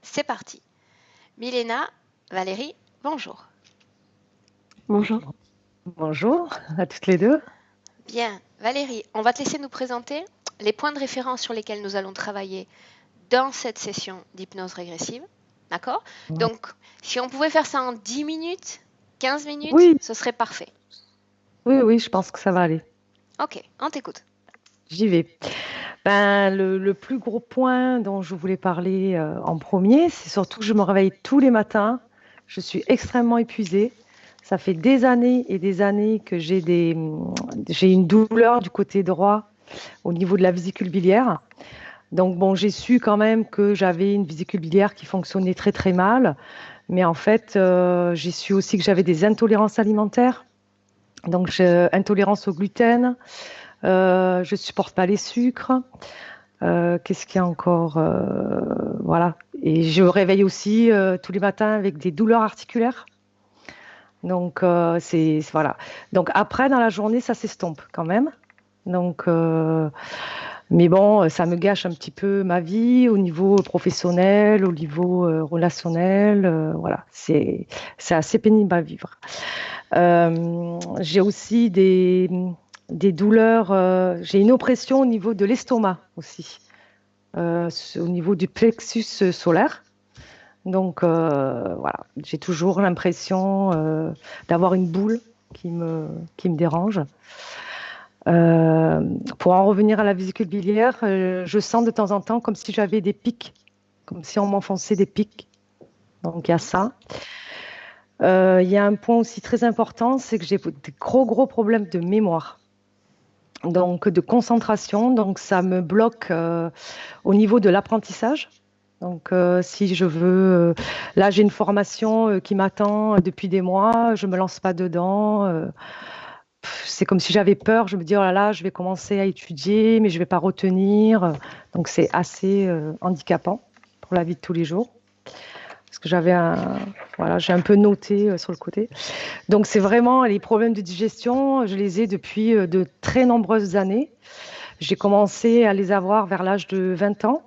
C'est parti. Milena, Valérie, bonjour. Bonjour. Bonjour à toutes les deux. Bien, Valérie, on va te laisser nous présenter les points de référence sur lesquels nous allons travailler dans cette session d'hypnose régressive. D'accord? Ouais. Donc, si on pouvait faire ça en 10 minutes, 15 minutes, Oui, ce serait parfait. oui, je pense que ça va aller. Ok, on t'écoute. J'y vais. Le plus gros point dont je voulais parler en premier, c'est surtout que je me réveille tous les matins. Je suis extrêmement épuisée. Ça fait des années et des années que j'ai une douleur du côté droit au niveau de la vésicule biliaire. Donc bon, j'ai su quand même que j'avais une vésicule biliaire qui fonctionnait très très mal. Mais en fait, j'ai su aussi que j'avais des intolérances alimentaires. Donc, j'ai intolérance au gluten, je supporte pas les sucres. Qu'est-ce qu'il y a encore? Voilà. Et je me réveille aussi tous les matins avec des douleurs articulaires. Donc, voilà. Donc, après, dans la journée, ça s'estompe quand même. Donc, mais bon, ça me gâche un petit peu ma vie au niveau professionnel, au niveau relationnel. Voilà, c'est assez pénible à vivre. J'ai aussi des douleurs, j'ai une oppression au niveau de l'estomac aussi, au niveau du plexus solaire. Donc voilà, j'ai toujours l'impression d'avoir une boule qui me, qui me dérange. Pour en revenir à la vésicule biliaire, je sens de temps en temps comme si j'avais des pics, comme si on m'enfonçait des pics. Donc il y a ça. Il y a un point aussi très important, c'est que j'ai des gros problèmes de mémoire, donc de concentration. Donc ça me bloque au niveau de l'apprentissage. Donc si je veux, là j'ai une formation qui m'attend depuis des mois, je me lance pas dedans. C'est comme si j'avais peur. Je me dis oh là là, je vais commencer à étudier, mais je vais pas retenir. Donc c'est assez handicapant pour la vie de tous les jours. Parce que voilà, j'ai un peu noté sur le côté. Donc, c'est vraiment les problèmes de digestion, je les ai depuis de très nombreuses années. J'ai commencé à les avoir vers l'âge de 20 ans.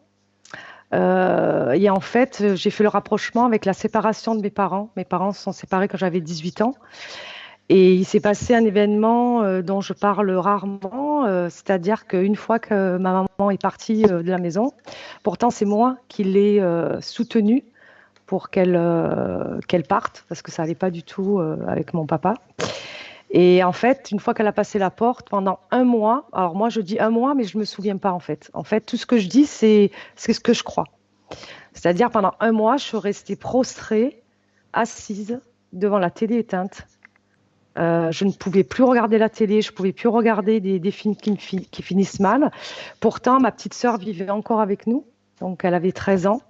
Et en fait, j'ai fait le rapprochement avec la séparation de mes parents. Mes parents se sont séparés quand j'avais 18 ans. Et il s'est passé un événement dont je parle rarement, c'est-à-dire qu'une fois que ma maman est partie de la maison, pourtant c'est moi qui l'ai soutenue pour qu'elle parte, parce que ça n'allait pas du tout avec mon papa. Et en fait, une fois qu'elle a passé la porte, pendant un mois, alors moi je dis un mois, mais je ne me souviens pas en fait. En fait, tout ce que je dis, c'est ce que je crois. C'est-à-dire pendant un mois, je suis restée prostrée, assise, devant la télé éteinte. Je ne pouvais plus regarder la télé, je ne pouvais plus regarder des films qui finissent mal. Pourtant, ma petite sœur vivait encore avec nous, donc elle avait 13 ans.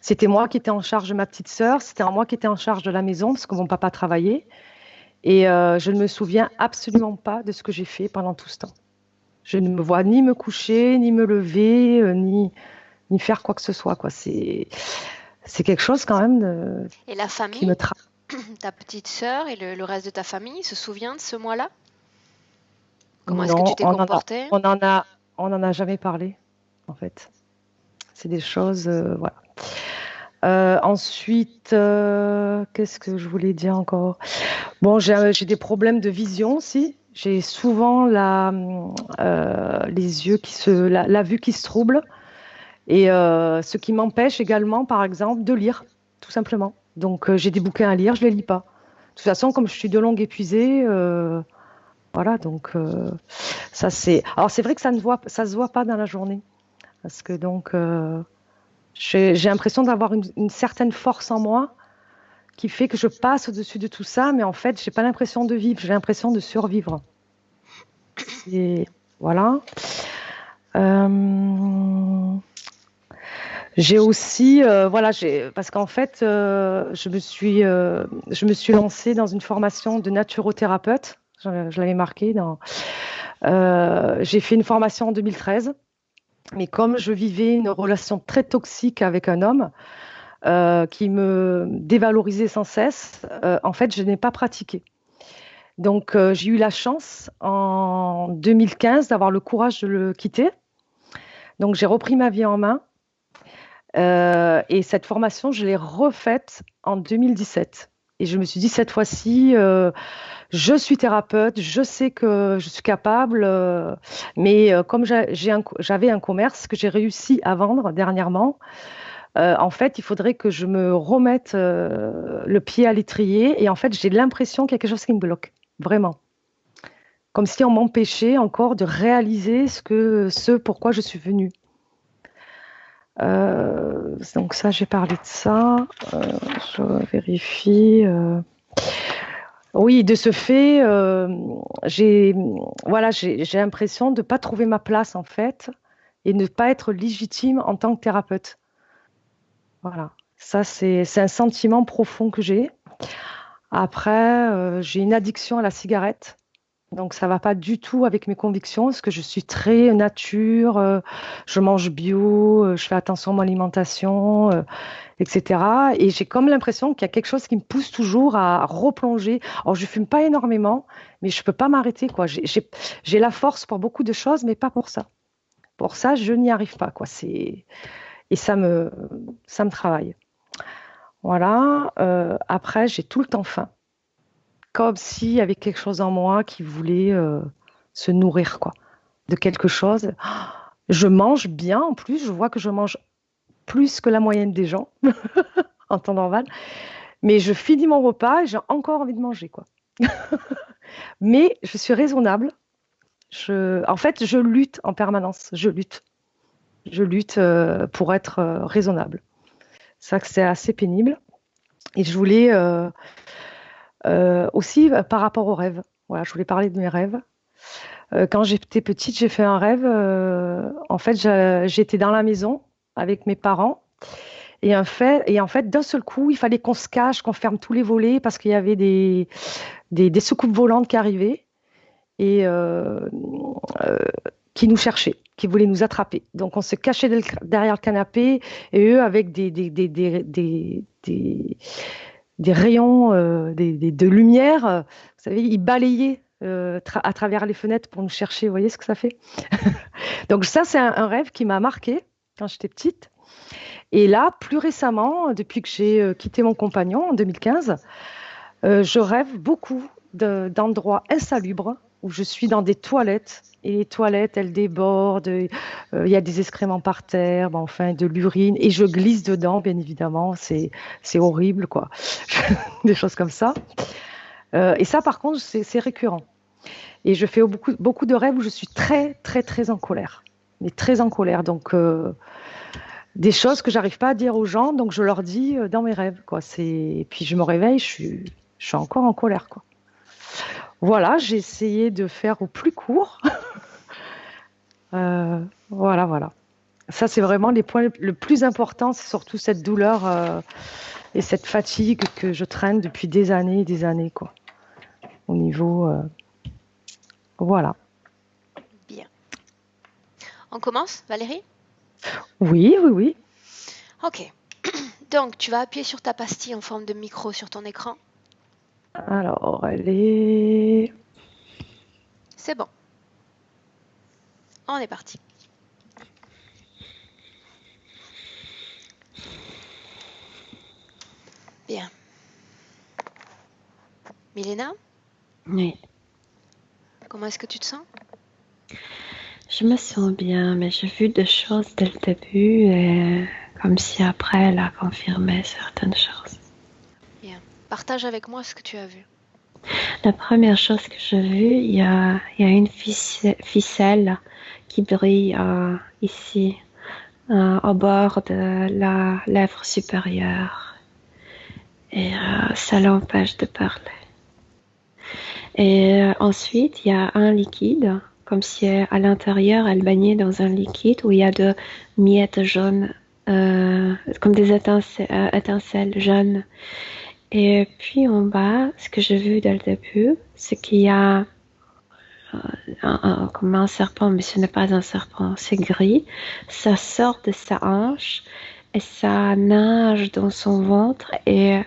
C'était moi qui étais en charge de ma petite sœur, c'était moi qui étais en charge de la maison parce que mon papa travaillait. Et je ne me souviens absolument pas de ce que j'ai fait pendant tout ce temps. Je ne me vois ni me coucher, ni me lever, ni faire quoi que ce soit, quoi. C'est quelque chose quand même Et la qui famille, me travaille. ta petite sœur et le reste de ta famille se souvient de ce mois-là? Comment est-ce que tu Non, t'es comportée? on en a jamais parlé, en fait. C'est des choses, voilà. Ensuite, qu'est-ce que je voulais dire encore? Bon, j'ai des problèmes de vision aussi. J'ai souvent les yeux la vue qui se trouble. Et ce qui m'empêche également, par exemple, de lire, tout simplement. Donc, j'ai des bouquins à lire, je ne les lis pas. De toute façon, comme je suis de longue épuisée, voilà, donc ça c'est. Alors, c'est vrai que ça se voit pas dans la journée. Parce que donc, j'ai l'impression d'avoir une certaine force en moi qui fait que je passe au-dessus de tout ça, mais en fait, j'ai pas l'impression de vivre, j'ai l'impression de survivre. Et voilà. Euh, J'ai aussi, voilà, parce qu'en fait, je me suis lancée dans une formation de naturothérapeute. Je l'avais marqué j'ai fait une formation en 2013, mais comme je vivais une relation très toxique avec un homme qui me dévalorisait sans cesse, en fait, je n'ai pas pratiqué. Donc, j'ai eu la chance en 2015 d'avoir le courage de le quitter. Donc, j'ai repris ma vie en main. Et cette formation, je l'ai refaite en 2017. Et je me suis dit, cette fois-ci, je suis thérapeute, je sais que je suis capable, mais comme j'avais un commerce que j'ai réussi à vendre dernièrement, en fait, il faudrait que je me remette le pied à l'étrier. Et en fait, j'ai l'impression qu'il y a quelque chose qui me bloque, vraiment. Comme si on m'empêchait encore de réaliser ce pourquoi je suis venue. Donc ça, j'ai parlé de ça. Je vérifie. Oui, de ce fait, j'ai voilà, j'ai l'impression de ne pas trouver ma place en fait et ne pas être légitime en tant que thérapeute. Voilà, ça c'est un sentiment profond que j'ai. Après, j'ai une addiction à la cigarette. Donc, ça ne va pas du tout avec mes convictions, parce que je suis très nature, je mange bio, je fais attention à mon alimentation, etc. Et j'ai comme l'impression qu'il y a quelque chose qui me pousse toujours à replonger. Alors, je ne fume pas énormément, mais je ne peux pas m'arrêter, quoi. J'ai la force pour beaucoup de choses, mais pas pour ça. Pour ça, je n'y arrive pas, quoi. Et ça me travaille. Voilà. Après, j'ai tout le temps faim. Comme s'il y avait quelque chose en moi qui voulait se nourrir, quoi, de quelque chose. Je mange bien en plus, je vois que je mange plus que la moyenne des gens en temps normal, mais je finis mon repas et j'ai encore envie de manger, quoi. Mais je suis raisonnable. En fait, je lutte en permanence. Je lutte. Je lutte pour être raisonnable. C'est ça que c'est assez pénible. Et je voulais aussi par rapport aux rêves. Voilà, je voulais parler de mes rêves. Quand j'étais petite, j'ai fait un rêve. En fait, j'étais dans la maison avec mes parents. Et en fait, d'un seul coup, il fallait qu'on se cache, qu'on ferme tous les volets parce qu'il y avait des soucoupes volantes qui arrivaient et euh, qui nous cherchaient, qui voulaient nous attraper. Donc, on se cachait derrière le canapé et eux, avec des rayons de lumière, vous savez, ils balayaient à travers les fenêtres pour nous chercher. Vous voyez ce que ça fait? Donc ça, c'est un rêve qui m'a marqué quand j'étais petite. Et là, plus récemment, depuis que j'ai quitté mon compagnon en 2015, je rêve beaucoup d'endroits insalubres où je suis dans des toilettes. Et les toilettes, elles débordent, il y a des excréments par terre, bon, enfin de l'urine, et je glisse dedans, bien évidemment, c'est horrible, quoi. Des choses comme ça. Et ça, par contre, c'est récurrent. Et je fais beaucoup de rêves où je suis très, très, très en colère. Mais très en colère. Donc, des choses que j'arrive pas à dire aux gens, donc je leur dis dans mes rêves, quoi. Et puis je me réveille, je suis encore en colère, quoi. Voilà, j'ai essayé de faire au plus court. Voilà, voilà. Ça, c'est vraiment les points le plus important, c'est surtout cette douleur et cette fatigue que je traîne depuis des années, quoi. Au niveau, voilà. Bien. On commence, Valérie? Oui, oui, oui. Ok. Donc, tu vas appuyer sur ta pastille en forme de micro sur ton écran. Alors, elle est... C'est bon. On est parti. Bien. Milena, Oui, comment est-ce que tu te sens? je me sens bien, mais j'ai vu des choses dès le début et comme si après elle a confirmé certaines choses. Bien. Partage avec moi ce que tu as vu. La première chose que j'ai vue, il y a une ficelle qui brille ici, au bord de la lèvre supérieure. Et ça l'empêche de parler. Et ensuite, il y a un liquide, comme si à l'intérieur, elle baignait dans un liquide où il y a de miettes jaunes, comme des étincelles jaunes. Et puis en bas, ce que j'ai vu dès le début, c'est qu'il y a comme un serpent, mais ce n'est pas un serpent, c'est gris. Ça sort de sa hanche et ça nage dans son ventre et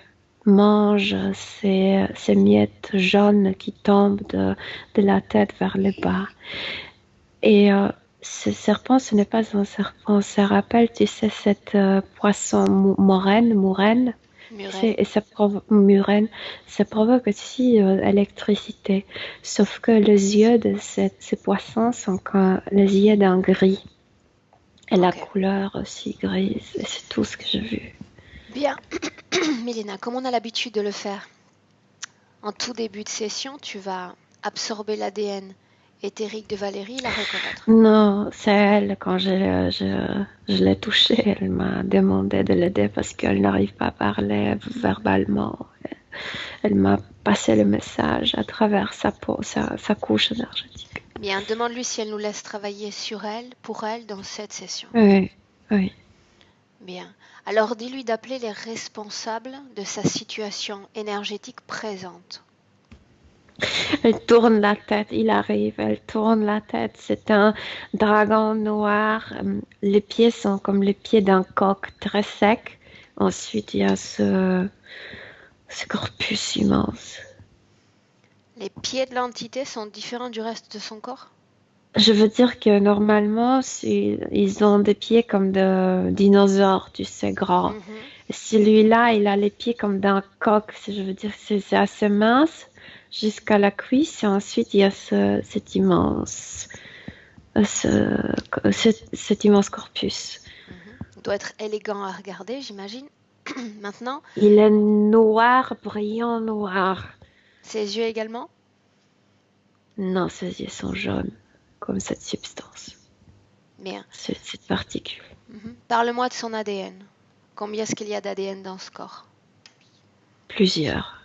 mange ces miettes jaunes qui tombent de la tête vers le bas. Et ce serpent, ce n'est pas un serpent. Ça rappelle, tu sais, cette poisson mourenne, tu sais, Murène. et murène, ça provoque aussi l'électricité. Sauf que les yeux de ces poissons sont comme les yeux d'un gris. Et la Ok. couleur aussi grise. Et c'est tout ce que j'ai vu. Bien. Milena, comme on a l'habitude de le faire, en tout début de session, tu vas absorber l'ADN éthérique de Valérie et la reconnaître. Non, c'est elle, quand je l'ai touchée, elle m'a demandé de l'aider parce qu'elle n'arrive pas à parler verbalement. Elle m'a passé le message à travers sa peau, sa couche énergétique. Bien, demande-lui si elle nous laisse travailler sur elle, pour elle, dans cette session. Oui, oui. Bien. Alors dis-lui d'appeler les responsables de sa situation énergétique présente. Elle tourne la tête, il arrive, elle tourne la tête. C'est un dragon noir. Les pieds sont comme les pieds d'un coq très sec. Ensuite, il y a ce corpus immense. Les pieds de l'entité sont différents du reste de son corps? Je veux dire que normalement, ils ont des pieds comme de dinosaures, tu sais, grands. Mhm. Celui-là, il a les pieds comme d'un coq. Je veux dire, c'est assez mince jusqu'à la cuisse. Et ensuite, il y a cet immense corpus. Il doit être élégant à regarder, j'imagine. Maintenant, Il est noir, brillant noir. ses yeux également? Non, ses yeux sont jaunes, comme cette substance, Bien. cette particule. Parle-moi de son ADN. Combien est-ce qu'il y a d'ADN dans ce corps? Plusieurs.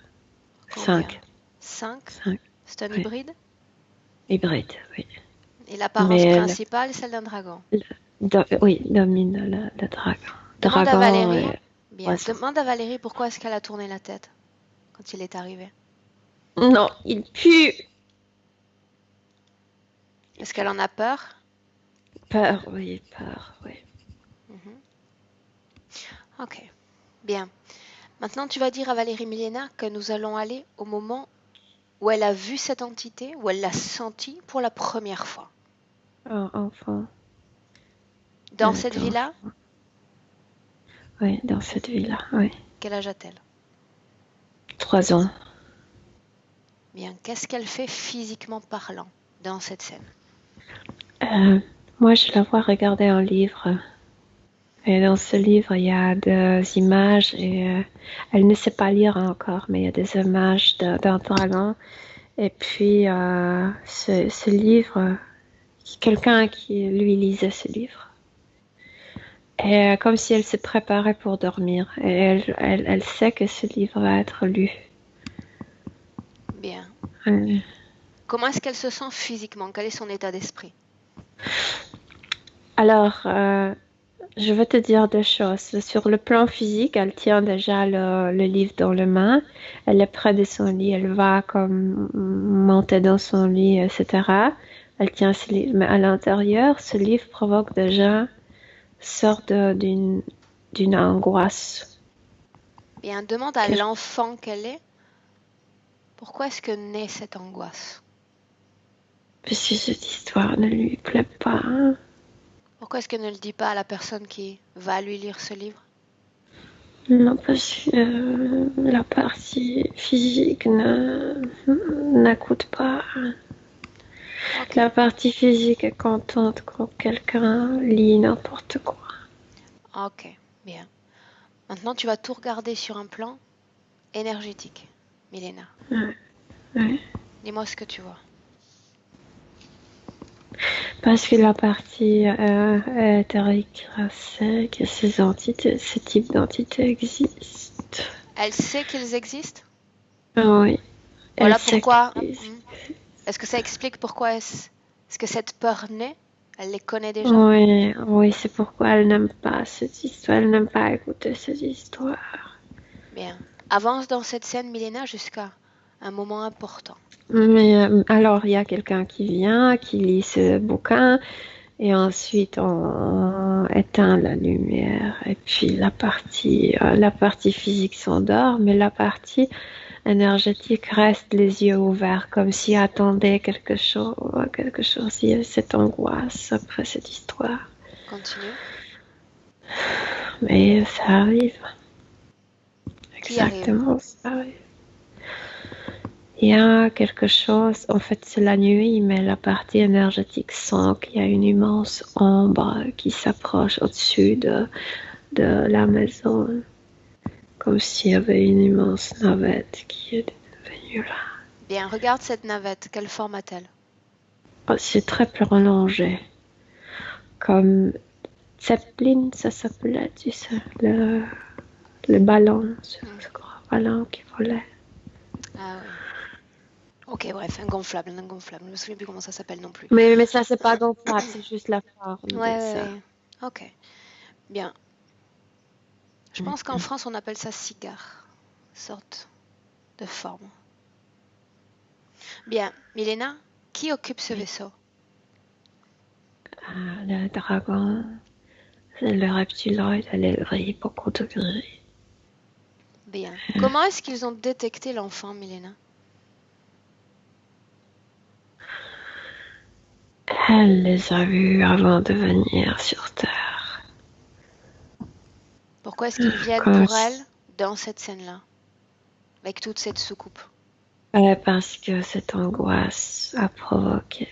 Combien? 5. 5? 5. C'est un Oui. hybride? Hybride, oui. Et l'apparence Mais principale est celle d'un dragon. oui, domine le dragon. Demande à Dragon Valérie. et Bien. poisson. Demande à Valérie pourquoi est-ce qu'elle a tourné la tête quand il est arrivé. Non, il pue. Est-ce qu'elle en a peur? Peur, oui, peur, oui. Ok. Bien. Maintenant, tu vas dire à Valérie Milena que nous allons aller au moment où elle a vu cette entité, où elle l'a sentie pour la première fois. Oh, enfant. Dans cette vie-là, Oui, dans cette ville-là, oui. quel âge a-t-elle? 3 ans. Bien. Qu'est-ce qu'elle fait physiquement parlant dans cette scène? Moi, je la vois regarder un livre. Et dans ce livre, il y a des images et elle ne sait pas lire encore, mais il y a des images d'un dragon. Et puis, ce livre, quelqu'un qui lui lisait ce livre. Et comme si elle se préparait pour dormir. Et elle sait que ce livre va être lu. Bien. Euh, Comment est-ce qu'elle se sent physiquement? Quel est son état d'esprit? Alors, je vais te dire deux choses. Sur le plan physique, elle tient déjà le livre dans les mains. Elle est près de son lit. Elle va comme monter dans son lit, etc. Elle tient ce livre. Mais à l'intérieur, ce livre provoque déjà sorte d'une angoisse. Bien, demande à Que l'enfant qu'elle est, pourquoi est-ce que naît cette angoisse? Parce que cette histoire ne lui plaît pas. Pourquoi est-ce qu'elle ne le dit pas à la personne qui va lui lire ce livre? Non, parce que la partie physique n'écoute pas. Ok. La partie physique est contente quand quelqu'un lit n'importe quoi. Ok, bien. Maintenant, tu vas tout regarder sur un plan énergétique, Milena. Ouais. Dis-moi ce que tu vois. Parce que la partie éthérique sait que ce type d'entité existe. Elle sait qu'ils existent? Oui. Voilà Elle sait pourquoi. qu'ils- Est-ce que ça explique pourquoi est-ce que cette peur naît? Elle les connaît déjà? Oui, c'est pourquoi elle n'aime pas cette histoire. Elle n'aime pas écouter cette histoire. Bien. Avance dans cette scène, Milena, jusqu'à un moment important. Mais alors, il y a quelqu'un qui vient, qui lit ce bouquin, et ensuite on éteint la lumière, et puis la partie physique s'endort, mais la partie énergétique reste les yeux ouverts, comme s'il attendait quelque chose, il y a cette angoisse après cette histoire. Continue. Mais ça arrive. Qui arrive? Exactement, ça arrive. Il y a quelque chose, en fait c'est la nuit, mais la partie énergétique sent qu'il y a une immense ombre qui s'approche au-dessus de la maison, comme s'il y avait une immense navette qui est venue là. Bien, regarde cette navette, quelle forme a-t-elle? Oh, c'est très prolongé, comme Zeppelin, ça s'appelait, tu sais, le ballon, ce gros ballon qui volait. Ah oui. Ok, bref, un gonflable. Je ne me souviens plus comment ça s'appelle non plus. Mais ça, c'est pas gonflable, c'est juste la forme Ouais, de ça. ouais. Ok, bien. Je pense qu'en France, on appelle ça cigare. Sorte de forme. Bien, Milena, qui occupe ce vaisseau? Le dragon, c'est le reptiloïde à l'aile gris, beaucoup de gris. Bien. Comment est-ce qu'ils ont détecté l'enfant, Milena? Elle les a vus avant de venir sur Terre. Pourquoi est-ce qu'ils viennent pour elle dans cette scène-là, avec toute cette soucoupe? Parce que cette angoisse a provoqué,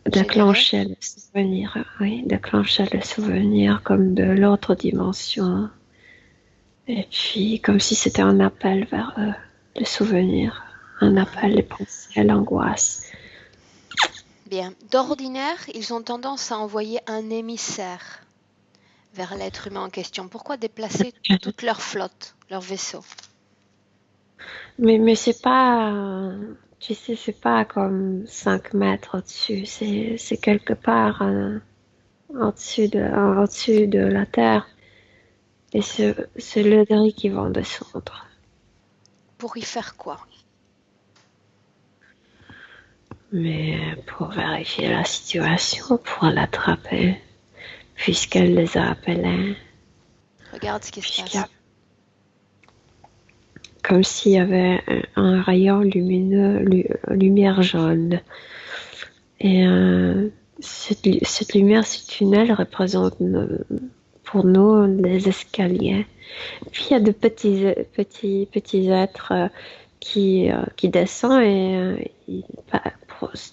déclenché le souvenir, déclenché le souvenir comme de l'autre dimension. Et puis, comme si c'était un appel vers eux, le souvenir, un appel des pensées à l'angoisse. Bien. D'ordinaire, ils ont tendance à envoyer un émissaire vers l'être humain en question. Pourquoi déplacer toute leur flotte, leur vaisseau? Mais c'est pas, tu sais, c'est pas comme 5 mètres au-dessus, c'est quelque part au-dessus de la terre. Et c'est le gris qui vont descendre. Pour y faire quoi? Mais pour vérifier la situation, pour l'attraper, puisqu'elle les a appelés. Regarde ce qui se passe. Comme s'il y avait un rayon lumineux, lumière jaune. Et cette lumière, ce tunnel représente pour nous les escaliers. Puis il y a de petits êtres qui descendent et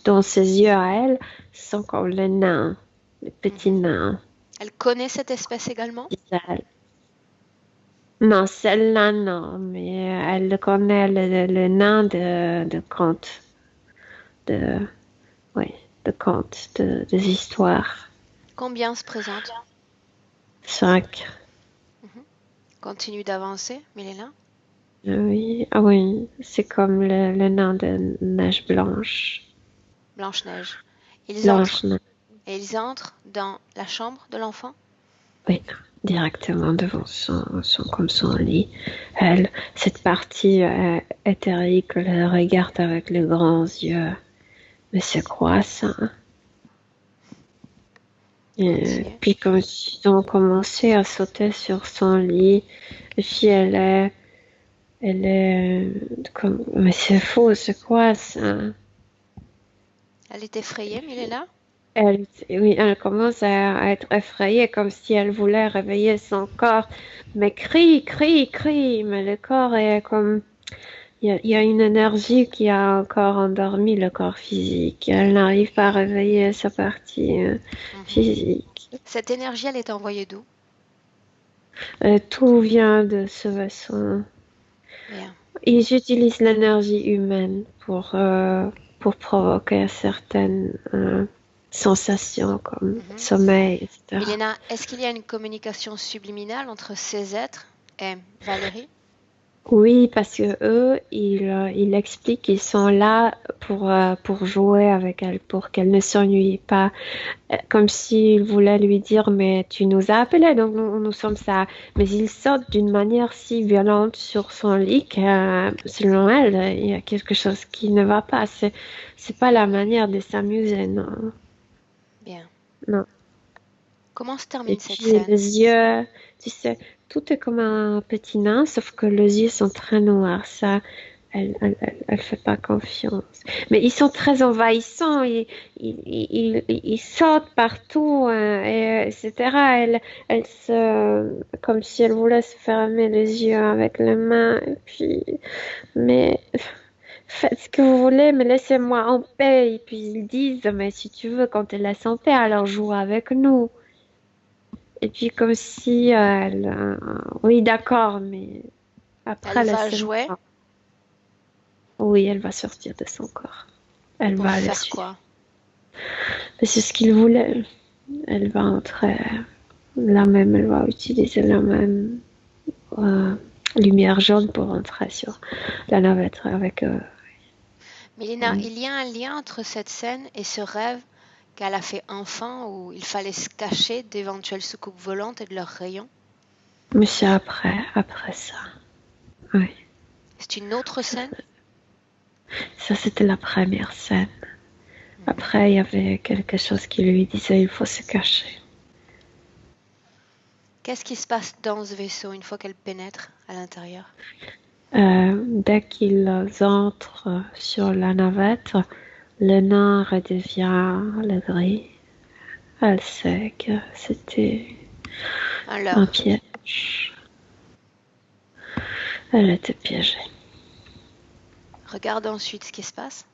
dans ses yeux à elle, sont comme les nains, les petits nains. Elle connaît cette espèce également? Non, celle-là, non, mais elle connaît le nain de contes, de contes, des histoires. Combien se présentent? 5. Continue d'avancer, Milena. Oui, c'est comme le nain de Neige Blanche. Blanche-Neige. Blanche-Neige. Et ils entrent dans la chambre de l'enfant? Oui, directement devant comme son lit. Elle, cette partie éthérique, le regarde avec les grands yeux. Mais c'est quoi ça? Et puis quand ils ont commencé à sauter sur son lit, et puis elle est comme, mais c'est faux, c'est quoi ça? Elle est effrayée, Milena? Elle commence à être effrayée, comme si elle voulait réveiller son corps. Mais crie, mais le corps est comme... Il y a une énergie qui a encore endormi le corps physique. Elle n'arrive pas à réveiller sa partie physique. Cette énergie, elle est envoyée d'où? Tout vient de ce vaisseau. Bien. Ils utilisent l'énergie humaine pour provoquer certaines sensations comme sommeil, etc. Milena, est-ce qu'il y a une communication subliminale entre ces êtres et Valérie? Oui, parce que eux, ils expliquent qu'ils sont là pour jouer avec elle, pour qu'elle ne s'ennuie pas, comme s'ils voulaient lui dire, mais tu nous as appelés, donc nous sommes ça. Mais ils sortent d'une manière si violente sur son lit que, selon elle, il y a quelque chose qui ne va pas. C'est pas la manière de s'amuser, non. Bien. Non. Comment se Et termine cette puis scène? les yeux, tu sais, tout est comme un petit nain, sauf que les yeux sont très noirs. Ça, elle fait pas confiance. Mais ils sont très envahissants, ils sautent partout, etc. Elle comme si elle voulait se fermer les yeux avec les mains. Et puis, mais faites ce que vous voulez, mais laissez-moi en paix. Et puis ils disent, mais si tu veux, quand elle laisse en paix, alors joue avec nous. Et puis comme si oui, d'accord, mais Elle après va laissez-moi. jouer Oui, elle va sortir de son corps. Elle pour va le faire suivre. quoi? Mais c'est ce qu'il voulait. Elle va entrer la même, elle va utiliser la même euh, lumière jaune pour entrer sur la navette avec Mélina, il y a un lien entre cette scène et ce rêve qu'elle a fait enfant où il fallait se cacher d'éventuelles soucoupes volantes et de leurs rayons? mais c'est après ça. Oui. C'est une autre scène? Ça, c'était la première scène. Après, il y avait quelque chose qui lui disait il faut se cacher. Qu'est-ce qui se passe dans ce vaisseau une fois qu'elle pénètre à l'intérieur? Dès qu'ils entrent sur la navette, le nain redevient le gris. Elle sait que c'était Un un leurre. piège. Elle était piégée. Regarde ensuite ce qui se passe.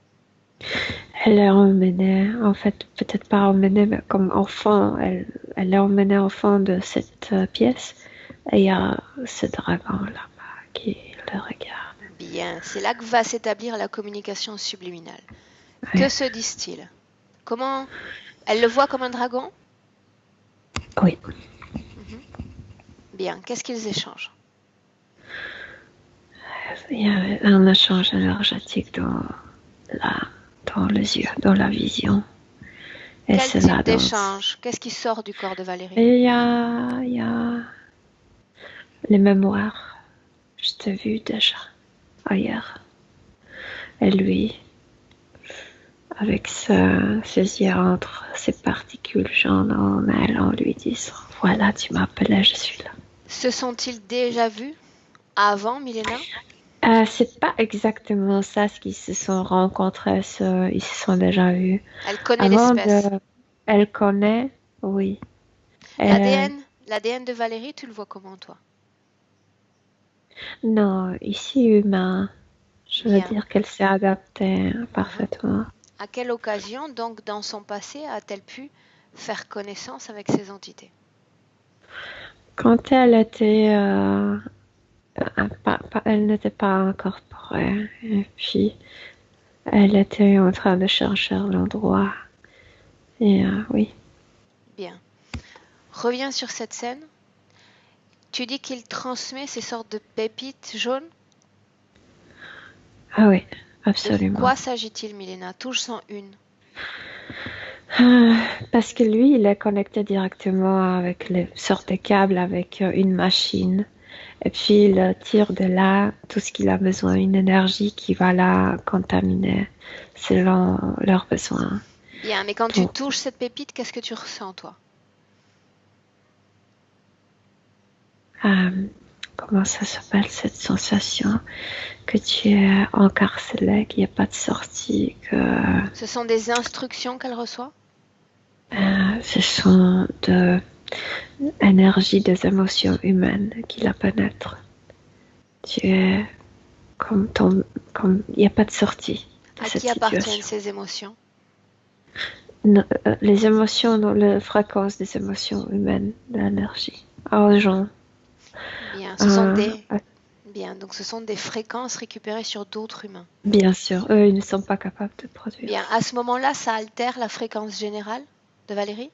Elle est emmenée, en fait, peut-être pas emmenée, mais comme enfant, elle est emmenée au fond de cette pièce. Et il y a ce dragon là-bas qui le regarde. Bien, c'est là que va s'établir la communication subliminale. Oui. Que se disent-ils? Comment elle le voit comme un dragon? Oui. Bien, qu'est-ce qu'ils échangent? Il y a un échange énergétique dans les yeux, dans la vision. Et Quel c'est type la danse. d'échange? Qu'est-ce qui sort du corps de Valérie? Et il y a les mémoires. Je t'ai vu déjà ailleurs. Et lui, avec ses yeux entre ses particules jaunes en elle, en lui disant voilà, tu m'appelais, je suis là. Se sont-ils déjà vus avant, Milena? C'est pas exactement ça ce qu'ils se sont rencontrés, ils se sont déjà vus. Elle connaît Avant l'espèce. elle connaît, oui. L'ADN de Valérie, tu le vois comment, toi? Non, ici humain. Je veux Bien. dire qu'elle s'est adaptée parfaitement. À quelle occasion, donc, dans son passé, a-t-elle pu faire connaissance avec ces entités? Quand elle était, elle n'était pas incorporée, et puis elle était en train de chercher l'endroit. Et oui. Bien. Reviens sur cette scène. Tu dis qu'il transmet ces sortes de pépites jaunes? Ah oui, De absolument. quoi s'agit-il, Milena? Touche-en une. Parce que lui, il est connecté directement avec les sortes de câbles, avec une machine. Et puis, il tire de là tout ce qu'il a besoin, une énergie qui va la contaminer selon leurs besoins. Bien, mais quand tu touches cette pépite, qu'est-ce que tu ressens, toi? Comment ça s'appelle cette sensation que tu es encarcelé, qu'il n'y a pas de sortie, que Ce sont des instructions qu'elle reçoit? ce sont de l'énergie des émotions humaines qui la pénètrent. Tu es comme il n'y a pas de sortie de À cette qui appartiennent situation. ces émotions? Les émotions, dans la fréquence des émotions humaines, de l'énergie, aux gens. Bien, Bien, donc ce sont des fréquences récupérées sur d'autres humains. Bien sûr, eux, ils ne sont pas capables de produire. Bien, à ce moment-là, ça altère la fréquence générale de Valérie?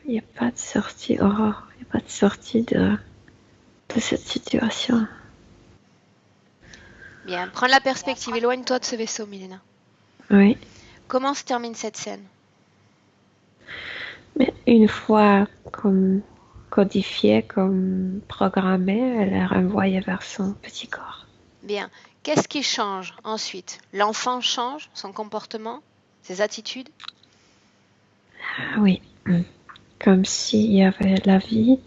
Il n'y a pas de sortie, Aurore. Il n'y a pas de sortie de cette situation. Bien, prends la perspective, éloigne-toi de ce vaisseau, Milena. Oui. Comment se termine cette scène? Mais une fois comme codifiée, comme programmée, elle est renvoyée vers son petit corps. Bien, qu'est-ce qui change ensuite? L'enfant change son comportement, ses attitudes? Oui, comme s'il y avait la vie,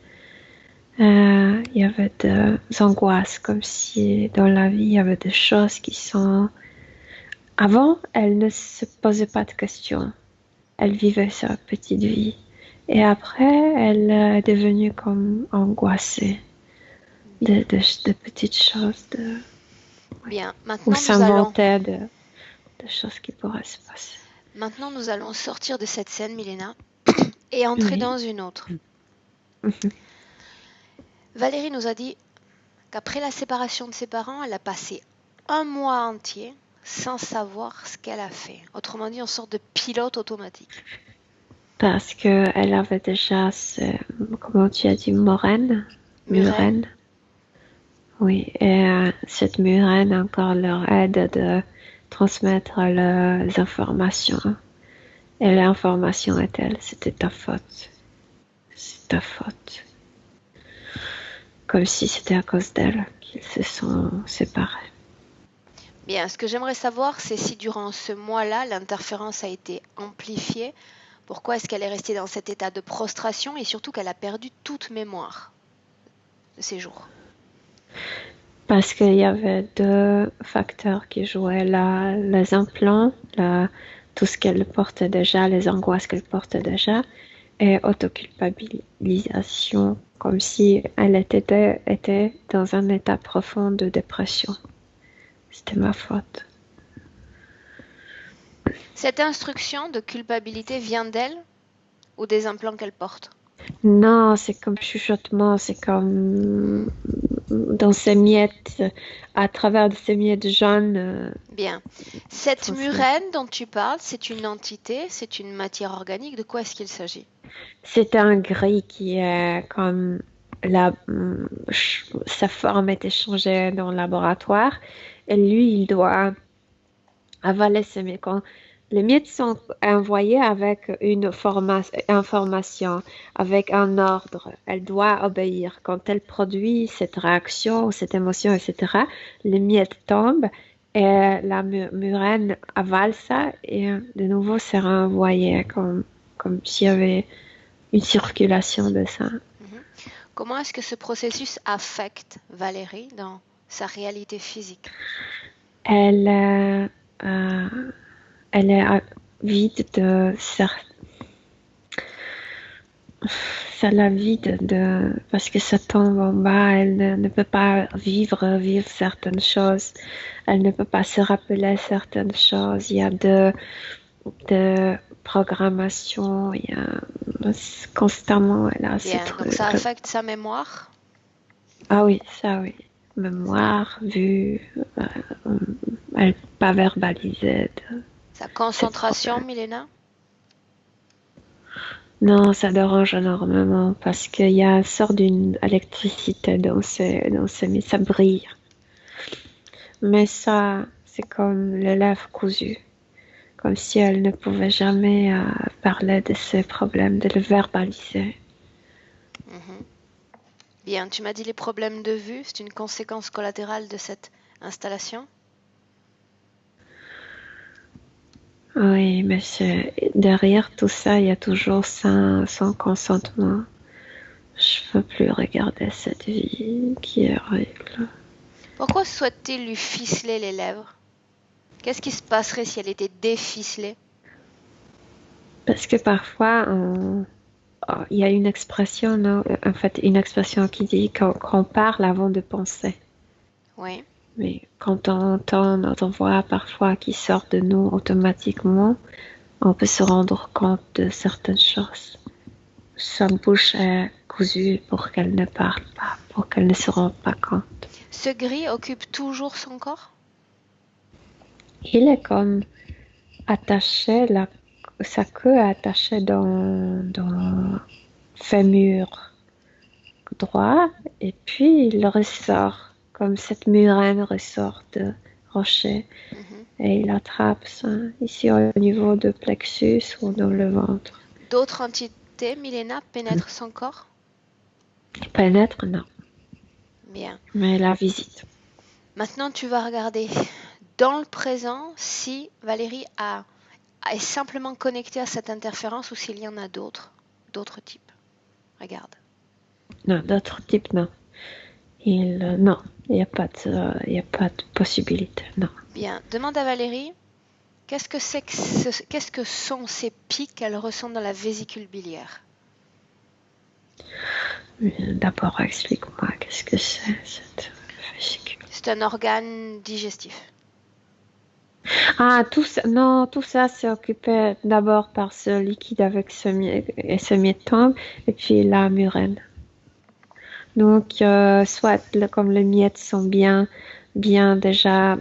il y avait des angoisses, comme si dans la vie, il y avait des choses qui sont... Avant, elle ne se posait pas de questions. Elle vivait sa petite vie. Et après, elle est devenue comme angoissée de petites choses, Bien, ou s'inventait de choses qui pourraient se passer. maintenant nous allons sortir de cette scène, Milena, et entrer Oui. dans une autre. Valérie nous a dit qu'après la séparation de ses parents, elle a passé un mois entier sans savoir ce qu'elle a fait. Autrement dit, en sorte de pilote automatique. Parce qu'elle avait déjà, comment tu as dit, murène. Oui, et cette murène encore leur aide de transmettre les informations. Et l'information est elle, c'était ta faute. C'est ta faute. Comme si c'était à cause d'elle qu'ils se sont séparés. Bien, ce que j'aimerais savoir, c'est si durant ce mois-là, l'interférence a été amplifiée. Pourquoi est-ce qu'elle est restée dans cet état de prostration et surtout qu'elle a perdu toute mémoire de ces jours? Parce qu'il y avait deux facteurs qui jouaient là, les implants, tout ce qu'elle portait déjà, les angoisses qu'elle portait déjà, et autoculpabilisation, comme si elle était dans un état profond de dépression. C'était ma faute. Cette instruction de culpabilité vient d'elle ou des implants qu'elle porte? Non, c'est comme chuchotement, c'est comme dans ces miettes, à travers ces miettes jaunes. Bien. Cette murène dont tu parles, c'est une entité, c'est une matière organique. De quoi est-ce qu'il s'agit? C'est un gris qui est comme sa forme est échangée dans le laboratoire et lui, il doit avaler ses miettes. Quand les miettes sont envoyées avec une information, avec un ordre, elle doit obéir. Quand elle produit cette réaction, cette émotion, etc., les miettes tombent et la murène avale ça et de nouveau c'est renvoyé comme s'il y avait une circulation de ça. Comment est-ce que ce processus affecte Valérie dans sa réalité physique? Elle est vide de ça la vide parce que ça tombe en bas, elle ne peut pas vivre certaines choses, elle ne peut pas se rappeler certaines choses, il y a de programmation, il y a constamment elle a ces Bien, donc ça trucs. affecte sa mémoire? Ah oui, ça oui. Mémoire, vue, elle peut pas verbaliser. Sa concentration, Milena? Non, ça dérange énormément parce qu'il y a une sorte d'une électricité mais ça brille. Mais ça, c'est comme les lèvres cousues. Comme si elle ne pouvait jamais parler de ses problèmes, de le verbaliser. Bien, tu m'as dit les problèmes de vue, c'est une conséquence collatérale de cette installation? Oui, mais derrière tout ça, il y a toujours son consentement. Je ne veux plus regarder cette vie qui est horrible. Pourquoi souhaite-t-il lui ficeler les lèvres? Qu'est-ce qui se passerait si elle était déficelée? Parce que parfois, il y a une expression, non? En fait, une expression qui dit qu'on parle avant de penser. Oui. Mais quand on entend notre voix parfois qui sort de nous automatiquement, on peut se rendre compte de certaines choses. Sa bouche est cousue pour qu'elle ne parle pas, pour qu'elle ne se rende pas compte. Ce gris occupe toujours son corps? Il est comme attaché, sa queue est attachée dans le fémur droit et puis il ressort comme cette murène ressort de rocher et il attrape ça ici au niveau du plexus ou dans le ventre. D'autres entités, Milena, pénètrent son corps? Pénètre, non. Bien. Mais la visite. Maintenant, tu vas regarder dans le présent si Valérie a est simplement connecté à cette interférence ou s'il y en a d'autres types. Regarde. Non, d'autres types, non. Non, il n'y a pas de possibilité, non. Bien, demande à Valérie, qu'est-ce que sont ces pics qu'elle ressent dans la vésicule biliaire? D'abord, explique-moi, qu'est-ce que c'est cette vésicule? C'est un organe digestif. Ah, tout ça c'est occupé d'abord par ce liquide avec ce miettone et puis la murène. Donc, soit comme les miettes sont bien déjà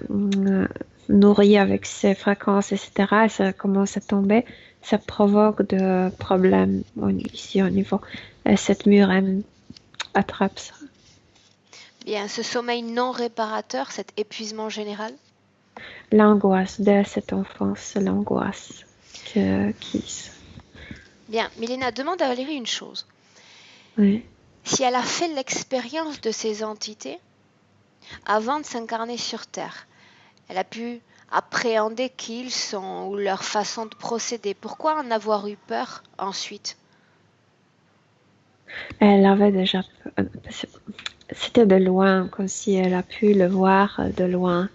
nourries avec ces fréquences, etc., et ça commence à tomber, ça provoque de problèmes ici au niveau. Et cette murène attrape ça. Bien, ce sommeil non réparateur, cet épuisement général? L'angoisse dès cette enfance, l'angoisse qui... Bien, Milena, demande à Valérie une chose. Oui. Si elle a fait l'expérience de ces entités avant de s'incarner sur Terre, elle a pu appréhender qui ils sont ou leur façon de procéder. Pourquoi en avoir eu peur ensuite? Elle avait déjà... C'était de loin, comme si elle a pu le voir de loin.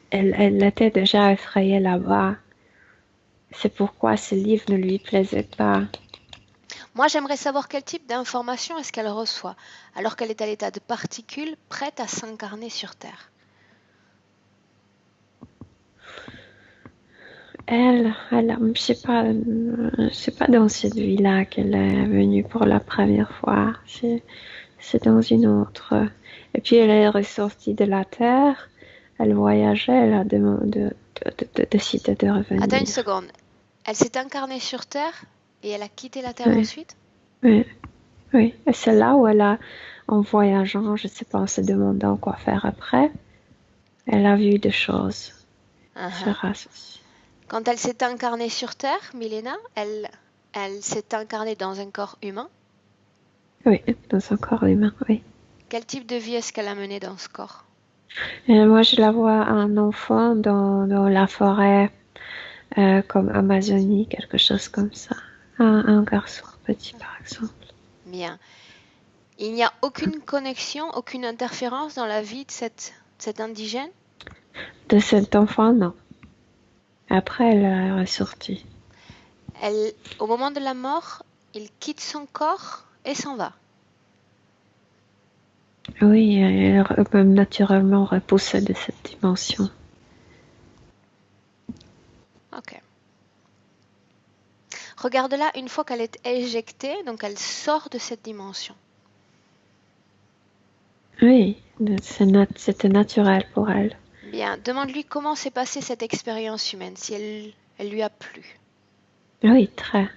Elle était déjà effrayée là-bas. C'est pourquoi ce livre ne lui plaisait pas. Moi, j'aimerais savoir quel type d'information est-ce qu'elle reçoit, alors qu'elle est à l'état de particule, prête à s'incarner sur Terre. C'est pas dans cette vie-là qu'elle est venue pour la première fois. C'est dans une autre. Et puis elle est ressortie de la Terre. Elle voyageait. Elle a décidé de revenir. Attends une seconde. Elle s'est incarnée sur Terre et elle a quitté la Terre Oui. ensuite? Oui. Oui. Et c'est là où elle a, en voyageant, je sais pas, en se demandant quoi faire après, elle a vu des choses. Quand elle s'est incarnée sur Terre, Milena, elle s'est incarnée dans un corps humain? Oui, dans un corps humain, oui. Quel type de vie est-ce qu'elle a mené dans ce corps? Moi, je la vois un enfant dans la forêt, comme Amazonie, quelque chose comme ça. Un garçon petit, par exemple. Bien. Il n'y a aucune connexion, aucune interférence dans la vie de cet indigène? De cet enfant, non. Après, elle est ressortie. Au moment de la mort, il quitte son corps et s'en va. Oui, elle est même naturellement repoussée de cette dimension. Ok. Regarde-la une fois qu'elle est éjectée, donc elle sort de cette dimension. Oui, c'était naturel pour elle. Bien, demande-lui comment s'est passée cette expérience humaine, si elle lui a plu. Oui, très.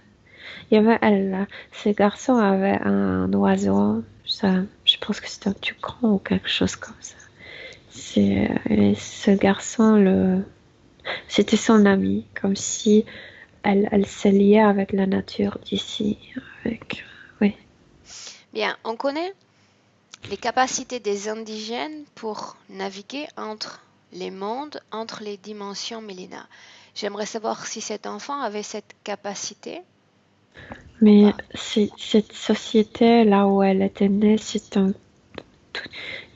Ce garçon avait un oiseau, je pense que c'était un tucan ou quelque chose comme ça. Et ce garçon, c'était son ami, comme si elle se liait avec la nature d'ici. Oui. Bien, on connaît les capacités des indigènes pour naviguer entre les mondes, entre les dimensions, Milena. J'aimerais savoir si cet enfant avait cette capacité. Mais cette société, là où elle était née, il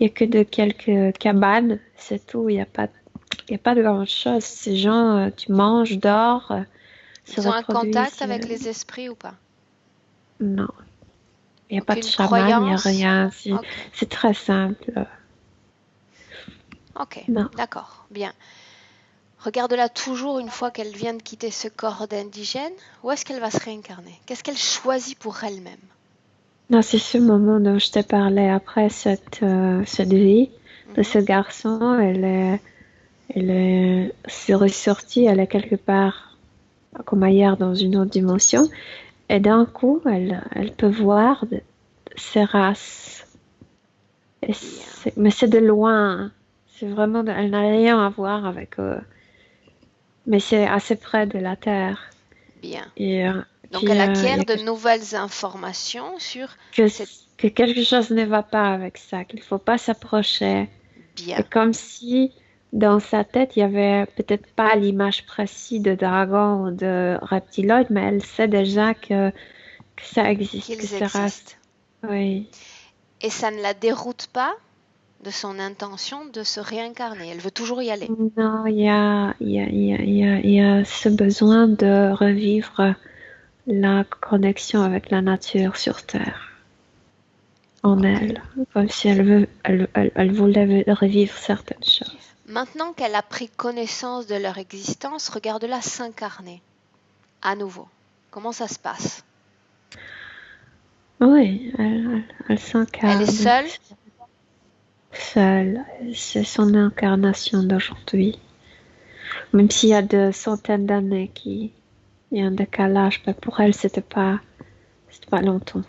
n'y a que de quelques cabanes, c'est tout. Il n'y a pas de grand-chose. Ces gens, tu manges, dors, se Ils ont un reproduisent. contact avec les esprits ou pas? Non. Il n'y a pas de Aucune chaman, il n'y a croyance? rien. Ok. C'est très simple. Ok, Non. d'accord, bien. Regarde-la toujours une fois qu'elle vient de quitter ce corps d'indigène. Où est-ce qu'elle va se réincarner? Qu'est-ce qu'elle choisit pour elle-même? Non, c'est ce moment dont je t'ai parlé après cette vie de ce garçon. Elle est ressortie, elle est quelque part comme ailleurs dans une autre dimension. Et d'un coup, elle peut voir ces races. Mais c'est de loin. C'est vraiment, elle n'a rien à voir avec eux. Mais c'est assez près de la Terre. Bien. Et, donc elle acquiert de nouvelles informations sur que quelque chose ne va pas avec ça, qu'il ne faut pas s'approcher. Bien. Et comme si dans sa tête, il y avait peut-être pas l'image précise de dragon ou de reptiloïde, mais elle sait déjà que ça existe, que qu'ils ça existent. reste. Oui. Et ça ne la déroute pas de son intention de se réincarner. Elle veut toujours y aller. Non, il y a ce besoin de revivre la connexion avec la nature sur Terre en elle, comme si elle voulait revivre certaines choses. Maintenant qu'elle a pris connaissance de leur existence, regarde-la s'incarner à nouveau. Comment ça se passe? Oui, elle Elle est s'incarne seule? seule. C'est son incarnation d'aujourd'hui. Même s'il y a de centaines d'années qu'il y a un décalage, mais pour elle, c'était pas longtemps.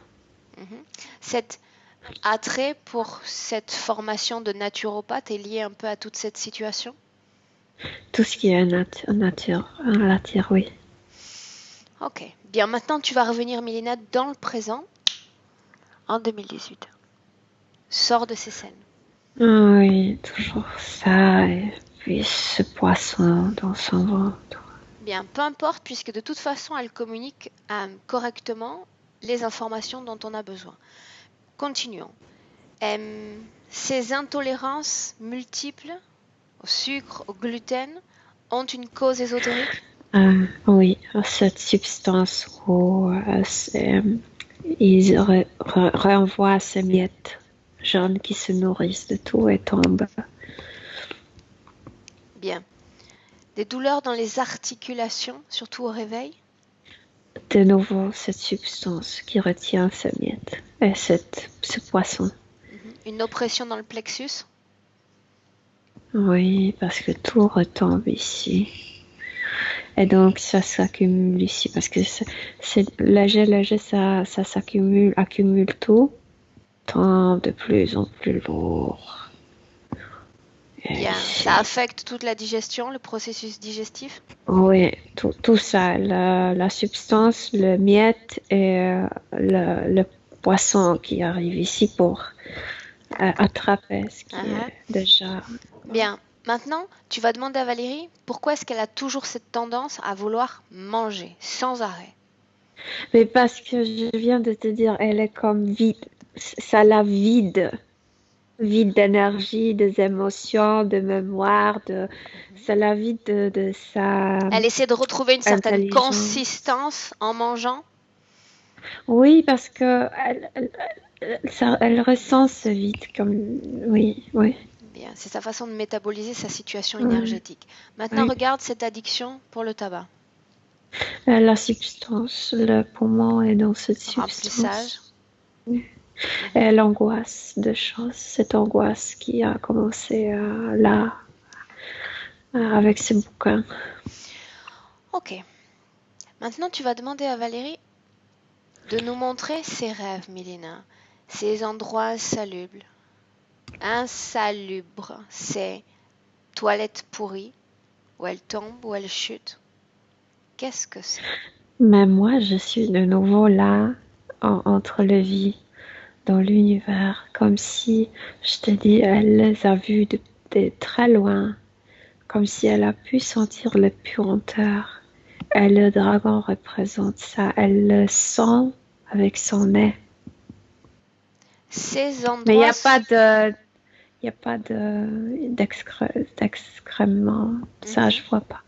Mhm. Cet attrait pour cette formation de naturopathe est lié un peu à toute cette situation? Tout ce qui est nature, oui. Ok. Bien, maintenant tu vas revenir, Mélina, dans le présent, en 2018. Sors de ces scènes. Oui, toujours ça, et puis ce poisson dans son ventre. Bien, peu importe, puisque de toute façon, elle communique correctement les informations dont on a besoin. Continuons. Ces intolérances multiples au sucre, au gluten, ont une cause ésotérique? Oui, cette substance où ils renvoient à ces miettes jaunes qui se nourrissent de tout et tombent. Bien. Des douleurs dans les articulations, surtout au réveil? De nouveau, cette substance qui retient ces miettes et ce poisson. Une oppression dans le plexus? Oui, parce que tout retombe ici. Et donc, ça s'accumule ici parce que c'est léger, ça accumule tout, tombe de plus en plus lourd. Bien. Ça affecte toute la digestion, le processus digestif? Oui, tout ça, la substance, le miette et le poisson qui arrive ici pour attraper ce qui est déjà. Bien. Maintenant, tu vas demander à Valérie pourquoi est-ce qu'elle a toujours cette tendance à vouloir manger sans arrêt. Mais parce que je viens de te dire, elle est comme vide, ça la vide d'énergie, des émotions, de mémoire, ça la vide de sa Elle essaie de retrouver une certaine intelligence. consistance en mangeant? Oui, parce que elle ressent ce vide comme, oui, oui. Bien, c'est sa façon de métaboliser sa situation Ouais, énergétique. Maintenant, oui. regarde cette addiction pour le tabac. La substance, le poumon est dans cette Remplissage. substance. Et l'angoisse de choses, cette angoisse qui a commencé là, avec ce bouquin. Ok. Maintenant, tu vas demander à Valérie de nous montrer ses rêves, Mélina. Ces endroits insalubres. Insalubres, c'est toilettes pourries, où elle tombe, où elle chute. Qu'est-ce que c'est? Mais moi, je suis de nouveau là, entre le vie, dans l'univers, comme si, je te dis, elle les a vus de très loin, comme si elle a pu sentir le puanteur. Et le dragon représente ça, elle le sent avec son nez. Ces Mais il n'y endroits, a pas de, il y a pas d'excréments, ça je vois pas.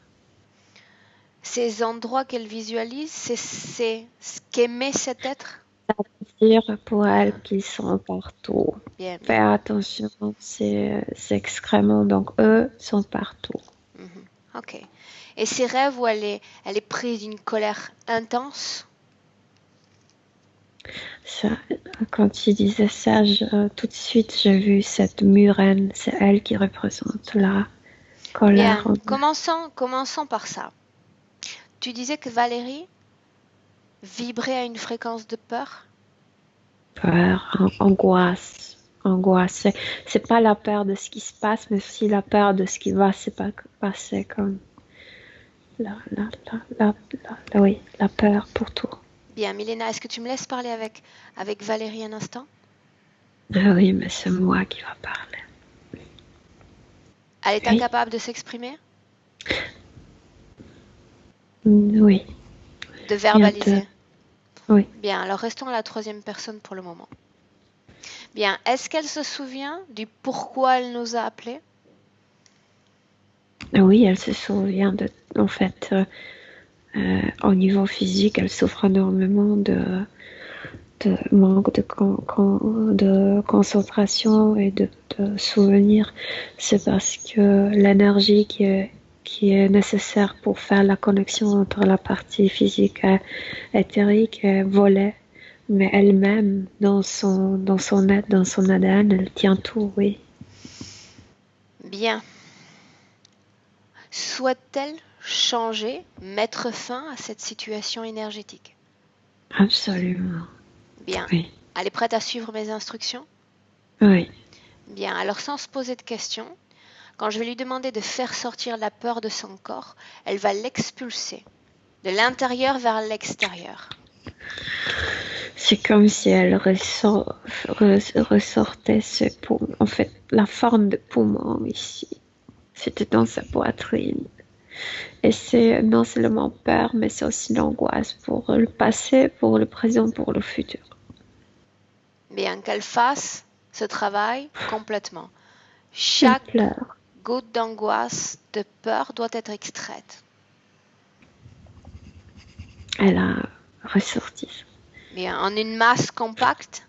ces endroits qu'elle visualise, c'est ce qu'aimait cet être? Dire pour elle qu'ils sont partout. Bien, Fais bien. attention, ces excréments, donc eux sont partout. Ok. Et ces rêves où elle est prise d'une colère intense? Ça, quand tu disais ça, tout de suite j'ai vu cette murène, c'est elle qui représente la colère. Bien, commençons par ça. Tu disais que Valérie vibrait à une fréquence de peur? Peur, angoisse. C'est pas la peur de ce qui se passe, mais aussi la peur de ce qui va se passer, comme oui, la peur pour tout. Bien, Milena, est-ce que tu me laisses parler avec Valérie un instant? Ah oui, mais c'est moi qui va parler. Elle est Oui. incapable de s'exprimer, Oui. de Il y a verbaliser. Oui. Bien, alors restons à la troisième personne pour le moment. Bien, est-ce qu'elle se souvient du pourquoi elle nous a appelés? Oui, elle se souvient en fait, au niveau physique, elle souffre énormément de manque de concentration et de souvenirs. C'est parce que l'énergie qui est nécessaire pour faire la connexion entre la partie physique et éthérique est volée. Mais elle-même, dans son être, dans son ADN, elle tient tout, oui. Bien. Souhaite-t-elle changer, mettre fin à cette situation énergétique? Absolument. Bien. Oui. Elle est prête à suivre mes instructions? Oui. Bien, alors sans se poser de questions, quand je vais lui demander de faire sortir la peur de son corps, elle va l'expulser de l'intérieur vers l'extérieur. C'est comme si elle ressortait en fait, la forme de poumon ici. C'était dans sa poitrine. Et c'est non seulement peur, mais c'est aussi l'angoisse pour le passé, pour le présent, pour le futur. Bien, qu'elle fasse ce travail complètement. Elle Chaque pleure. goutte d'angoisse, de peur doit être extraite. Elle a ressorti. Bien, en une masse compacte,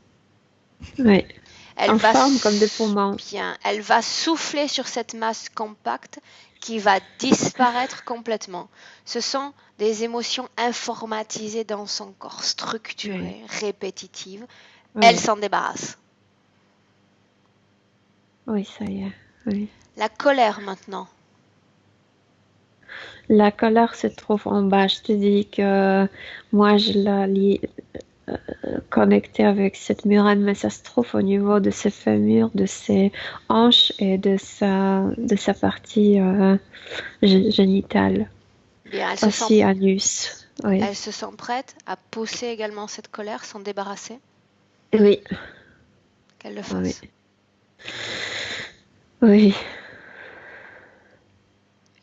Oui. elle En va forme comme des poumons. bien, elle va souffler sur cette masse compacte qui va disparaître complètement. Ce sont des émotions informatisées dans son corps, structurées, répétitives. Elle Oui. s'en débarrasse. Oui, ça y est. Oui. La colère maintenant. La colère se trouve en bas. Je te dis que moi, je la lis connectée avec cette murène, mais ça se trouve au niveau de ses fémurs, de ses hanches et de sa partie génitale. Bien, Aussi anus. Oui. elle se sent prête à pousser également cette colère, s'en débarrasser. Oui. Qu'elle le Oui. fasse. Oui.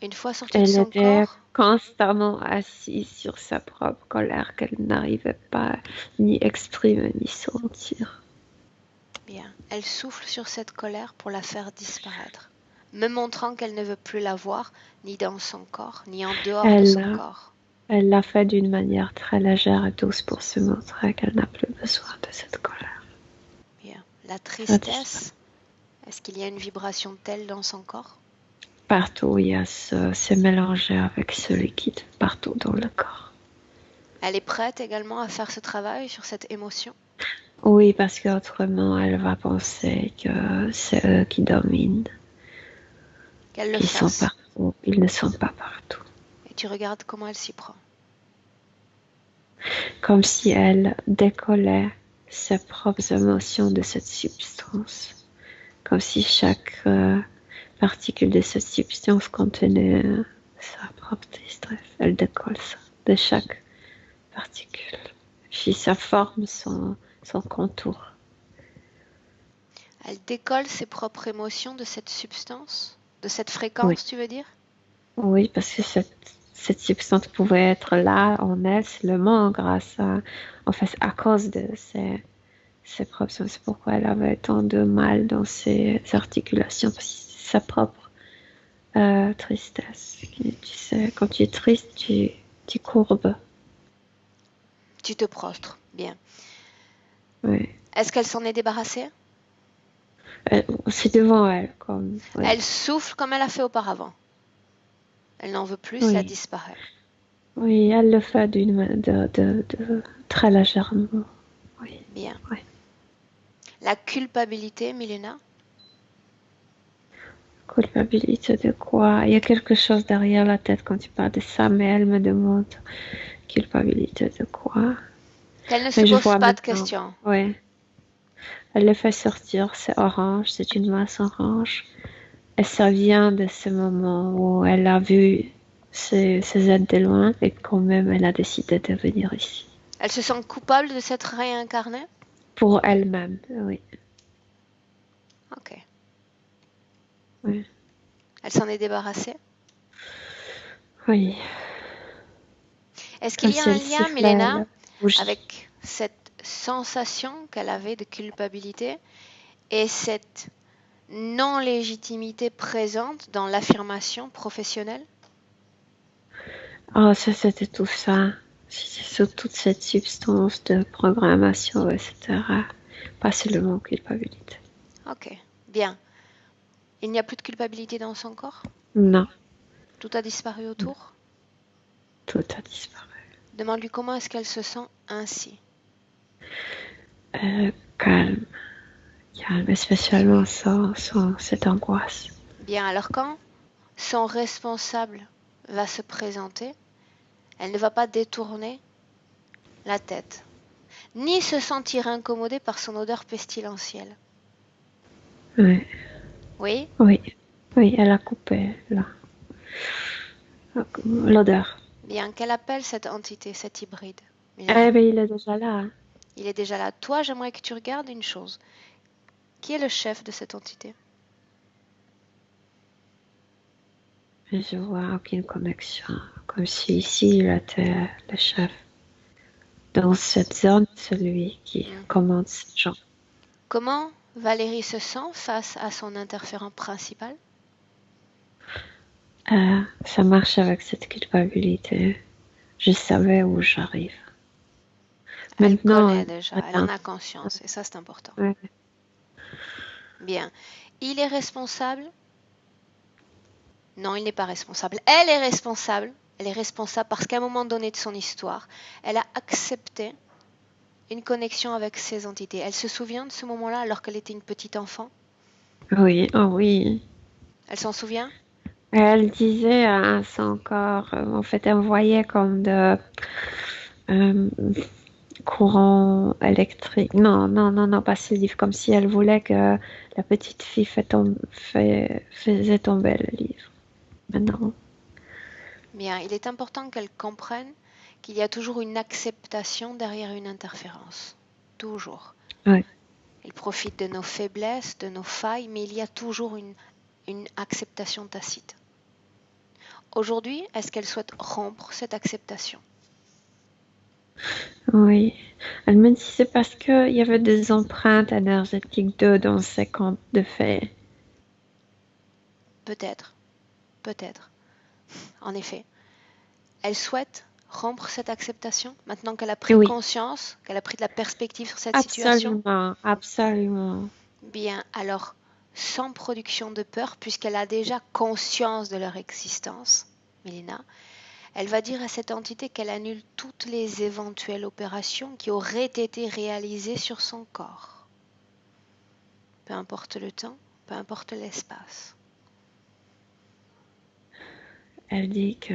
Une fois sortie de Elle son était corps, constamment assise sur sa propre colère qu'elle n'arrivait pas ni exprimer ni sentir. bien, elle souffle sur cette colère pour la faire disparaître, me montrant qu'elle ne veut plus la voir, ni dans son corps, ni en dehors de son corps. Elle l'a fait d'une manière très légère et douce pour se montrer qu'elle n'a plus besoin de cette colère. Bien. La tristesse, est-ce qu'il y a une vibration telle dans son corps? Partout, il y a c'est mélangé avec ce liquide, partout dans le corps. Elle est prête également à faire ce travail sur cette émotion? Oui, parce qu'autrement, elle va penser que c'est eux qui dominent. Qu'elle le Qu'ils sont fasse. partout. Ils ne sont pas partout. Et tu regardes comment elle s'y prend. Comme si elle décollait ses propres émotions de cette substance. Comme si chaque particule de cette substance contenait sa propre tristesse. Elle décolle ça de chaque particule. Puis ça forme son contour. Elle décolle ses propres émotions de cette substance? De cette fréquence, Oui. tu veux dire? Oui, parce que cette substance pouvait être là en elle seulement grâce à cause de ses propres. C'est pourquoi elle avait tant de mal dans ses articulations, parce que c'est sa propre tristesse. Tu sais, quand tu es triste, tu courbes. Tu te prostres. Bien. Oui. Est-ce qu'elle s'en est débarrassée? C'est devant elle, comme. Oui. Elle souffle comme elle a fait auparavant. Elle n'en veut plus, cela disparaît. Oui, elle le fait de très légèrement. Oui. Bien. Oui. La culpabilité, Milena? Culpabilité de quoi? Il y a quelque chose derrière la tête quand tu parles de ça, mais elle me demande culpabilité de quoi? Qu'elle ne se Mais je pose vois pas de maintenant. questions. Oui. Elle le fait sortir, c'est orange, c'est une masse orange. Et ça vient de ce moment où elle a vu ses aides de loin et quand même elle a décidé de venir ici. Elle se sent coupable de s'être réincarnée? Pour elle-même, oui. Ok. Oui. Elle s'en est débarrassée? Oui, Est-ce qu'il comme y a si un elle lien, sifflait Milena, la bougie. avec cette sensation qu'elle avait de culpabilité et cette non-légitimité présente dans l'affirmation professionnelle? Ah, ça, c'était tout ça. C'était sur toute cette substance de programmation, etc. Pas seulement culpabilité. Ok, bien. Il n'y a plus de culpabilité dans son corps? Non, Tout a disparu autour? tout a disparu. Demande-lui comment est-ce qu'elle se sent ainsi. Calme, calme, et spécialement sans cette angoisse. Bien, alors quand son responsable va se présenter, elle ne va pas détourner la tête, ni se sentir incommodée par son odeur pestilentielle. Oui, Oui? oui, oui, elle a coupé là. L'odeur. Bien, qu'elle appelle cette entité, cet hybride. Eh Milena, bien, il est déjà là. il est déjà là. Toi, j'aimerais que tu regardes une chose. Qui est le chef de cette entité? Mais je vois aucune connexion. Comme si ici, il était le chef. Dans cette zone, celui qui commande ces gens. Comment Valérie se sent face à son interférent principal? Ça marche avec cette culpabilité. Je savais où j'arrive. Elle Maintenant, connaît déjà, elle en attends. a conscience, et ça c'est important. Ouais. Bien. Il est responsable? Non, il n'est pas responsable. Elle est responsable. Elle est responsable parce qu'à un moment donné de son histoire, elle a accepté une connexion avec ces entités. Elle se souvient de ce moment-là alors qu'elle était une petite enfant? Oui, oh oui. Elle s'en souvient? Elle disait à son corps, en fait, elle voyait comme de euh, courant électrique. Non, non, non, non, pas ce livre. Comme si elle voulait que la petite fille faisait tomber le livre. Mais non. Bien, il est important qu'elle comprenne qu'il y a toujours une acceptation derrière une interférence. Toujours. Ouais. Il profite de nos faiblesses, de nos failles, mais il y a toujours une acceptation tacite. Aujourd'hui, est-ce qu'elle souhaite rompre cette acceptation? Oui. Elle me dit c'est parce qu'il y avait des empreintes énergétiques dans ses contes de fées. Peut-être, peut-être. En effet, elle souhaite rompre cette acceptation maintenant qu'elle a pris Oui, conscience, qu'elle a pris de la perspective sur cette situation. absolument, absolument. Bien, alors, sans production de peur, puisqu'elle a déjà conscience de leur existence, Mélina, elle va dire à cette entité qu'elle annule toutes les éventuelles opérations qui auraient été réalisées sur son corps. Peu importe le temps, peu importe l'espace. Elle dit que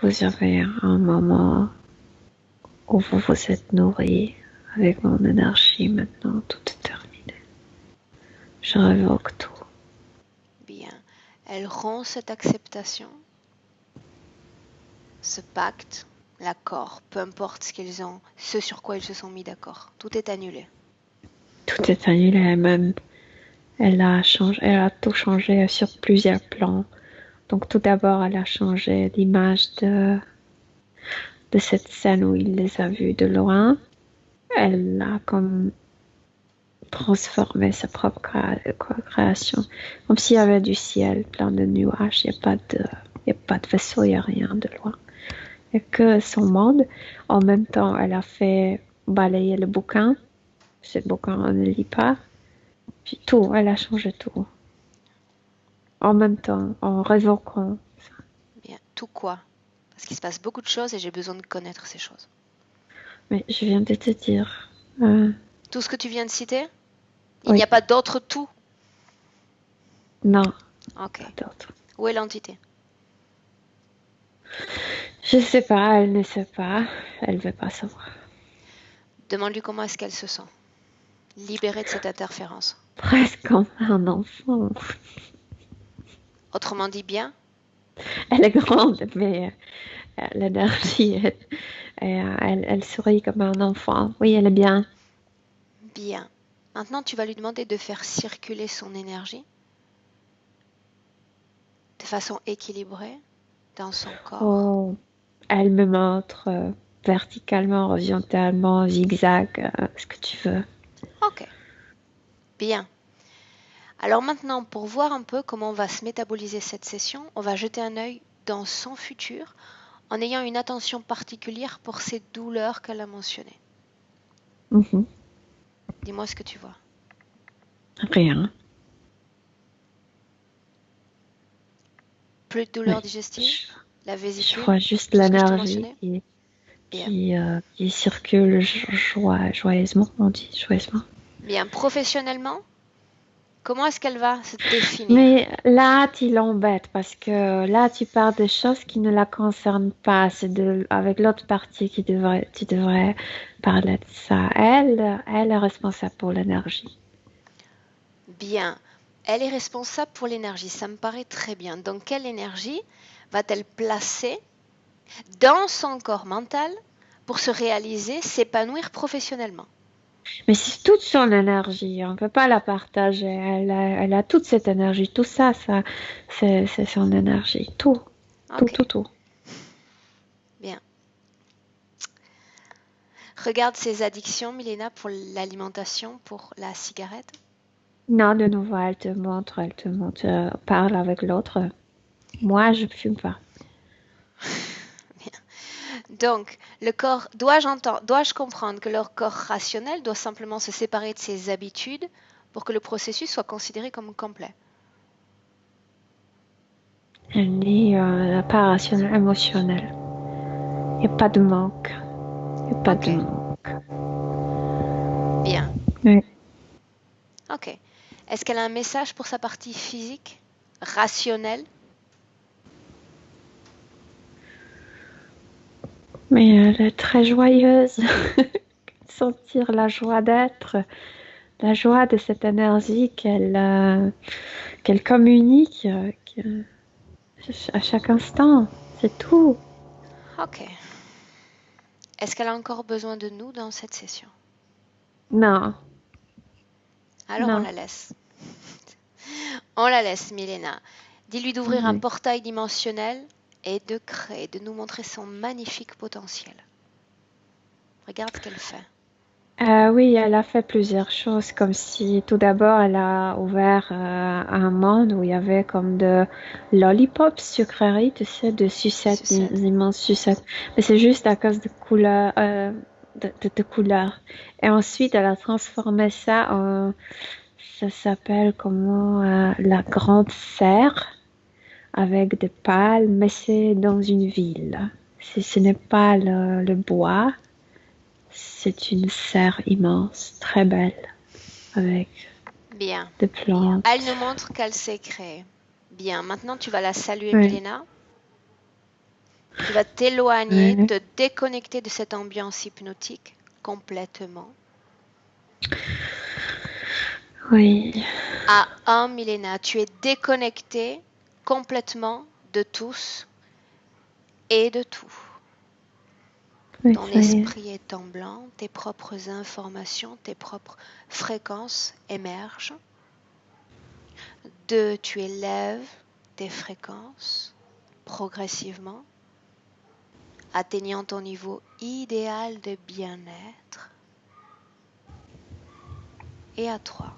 vous avez un moment où vous vous êtes nourri avec mon énergie. Maintenant, tout est terminé. Je révoque tout. Bien, elle rompt cette acceptation, ce pacte, l'accord, peu importe ce qu'ils ont, ce sur quoi ils se sont mis d'accord. Tout est annulé. Tout est annulé. Elle-même, elle a tout changé sur plusieurs plans. Donc, tout d'abord, elle a changé l'image de cette scène où il les a vus de loin. Elle a comme transformé sa propre création. Comme s'il y avait du ciel plein de nuages. Il n'y a pas de vaisseau, il n'y a rien de loin. Et que son monde, en même temps, elle a fait balayer le bouquin. Ce bouquin, on ne lit pas. Puis tout, elle a changé tout. En même temps, en révoquant. Bien, tout quoi? Parce qu'il se passe beaucoup de choses et j'ai besoin de connaître ces choses. Mais je viens de te dire. Tout ce que tu viens de citer? Il n'y Oui, a pas d'autre tout? non, Ok. pas d'autre. Où est l'entité? Je sais pas, elle ne sait pas. Elle veut pas savoir. Demande-lui comment est-ce qu'elle se sent. Libérée de cette interférence. Presque comme un enfant. Autrement dit bien? Elle est grande, mais l'énergie, elle sourit comme un enfant. Oui, elle est bien. Bien. Maintenant, tu vas lui demander de faire circuler son énergie de façon équilibrée dans son corps. Oh, elle me montre verticalement, horizontalement, zigzag, ce que tu veux. Ok, bien. Alors maintenant, pour voir un peu comment on va se métaboliser cette session, on va jeter un œil dans son futur en ayant une attention particulière pour ces douleurs qu'elle a mentionnées. Mhm. Dis-moi ce que tu vois. Rien. Plus de douleurs Oui. digestives, la Je vésicule, vois juste tout ce que je t'ai l'énergie mentionné. Bien. qui circule joyeusement, on dit joyeusement. Bien, professionnellement, comment est-ce qu'elle va se définir? Mais là, tu l'embêtes parce que là, tu parles de choses qui ne la concernent pas. Avec l'autre partie tu devrais parler de ça. Elle est responsable pour l'énergie. Bien, elle est responsable pour l'énergie, ça me paraît très bien. Donc, quelle énergie va-t-elle placer dans son corps mental pour se réaliser, s'épanouir professionnellement? Mais c'est toute son énergie. On ne peut pas la partager. Elle a toute cette énergie. Tout ça, c'est son énergie. Tout, tout, Ok, tout, tout. bien. Regarde ses addictions, Milena, pour l'alimentation, pour la cigarette. Non, de nouveau, elle te montre, parle avec l'autre. Moi, je fume pas. Donc, le corps, dois-je comprendre que leur corps rationnel doit simplement se séparer de ses habitudes pour que le processus soit considéré comme complet? Elle dit pas rationnel, émotionnel. Il n'y a pas de manque. Il n'y a pas Ok, de manque. bien. Oui. Ok. Est-ce qu'elle a un message pour sa partie physique, rationnelle? Mais elle est très joyeuse. Sentir la joie d'être, la joie de cette énergie qu'elle communique à chaque instant. C'est tout. Ok. Est-ce qu'elle a encore besoin de nous dans cette session? Non, Alors on non. la laisse. On la laisse, Milena. Dis-lui d'ouvrir un Oui. portail dimensionnel et de créer, de nous montrer son magnifique potentiel. Regarde ce qu'elle fait. Oui, elle a fait plusieurs choses, comme si tout d'abord elle a ouvert un monde où il y avait comme de lollipops, sucreries, tu sais, de sucettes, des Sucette. immenses sucettes. Mais c'est juste à cause de couleurs, de couleurs. Et ensuite, elle a transformé ça en, ça s'appelle comment, la grande serre avec des palmes, mais c'est dans une ville. Ce n'est pas le bois. C'est une serre immense, très belle, avec Bien. des Elle nous plantes. montre qu'elle sait créer. Bien. Maintenant, tu vas la saluer, Oui, Milena. Tu vas t'éloigner, oui, te déconnecter de cette ambiance hypnotique complètement. oui, À un, Milena, tu es déconnecté complètement de tous et de tout. oui, Ton ça y est. esprit est en blanc, tes propres informations, tes propres fréquences émergent. 2, tu élèves tes fréquences progressivement, atteignant ton niveau idéal de bien-être. Et à 3,